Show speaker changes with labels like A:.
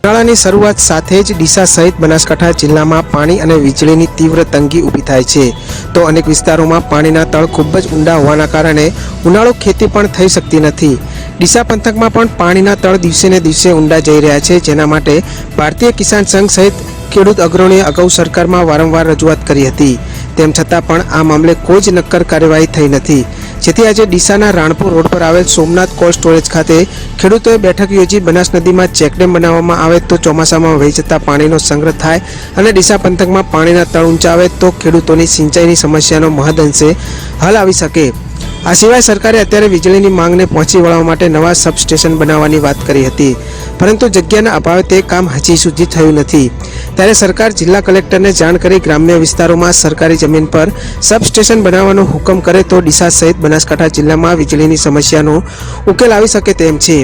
A: ઉનાળાની શરૂઆત સાથે જ ડીસા સહિત બનાસકાંઠા જિલ્લામાં પાણી અને વીજળીની તીવ્ર તંગી ઊભી થાય છે, તો અનેક વિસ્તારોમાં પાણીના તળ ખૂબ જ ઊંડા હોવાના કારણે ઉનાળુ ખેતી પણ થઈ શકતી નથી. ડીસા પંથકમાં પણ પાણીના તળ દિવસે ને દિવસે ઊંડા જઈ રહ્યા છે, જેના માટે ભારતીય કિસાન સંઘ સહિત ખેડૂત અગ્રણીએ અગાઉ સરકારમાં વારંવાર રજૂઆત કરી હતી. તેમ છતાં પણ આ મામલે કોઈ જ નક્કર કાર્યવાહી થઈ નથી, જેથી આજે ડીસાના રાણપુર રોડ પર આવેલ સોમનાથ કોલ્ડ સ્ટોરેજ ખાતે ખેડૂતોએ બેઠક યોજી બનાસ નદીમાં ચેકડેમ બનાવવામાં આવે તો ચોમાસામાં વહી જતા પાણીનો સંગ્રહ થાય અને ડીસા પંથકમાં પાણીના તળ ઊંચા આવે તો ખેડૂતોની સિંચાઈની સમસ્યાનો મહદઅંશે હલ આવી શકે. આ સિવાય સરકારે અત્યારે વીજળીની માંગને પહોંચી વળવા માટે નવા સબસ્ટેશન બનાવવાની વાત કરી હતી, પરંતુ જગ્યાના અભાવે તે કામ હજી સુધી થયું નથી. ત્યારે સરકાર જિલ્લા કલેક્ટરને જાણ કરી ગ્રામ્ય વિસ્તારોમાં સરકારી જમીન પર સબસ્ટેશન બનાવવાનો હુકમ કરે તો ડીસા સહિત બનાસકાંઠા જિલ્લામાં વીજળીની સમસ્યાનો ઉકેલ આવી શકે તેમ છે.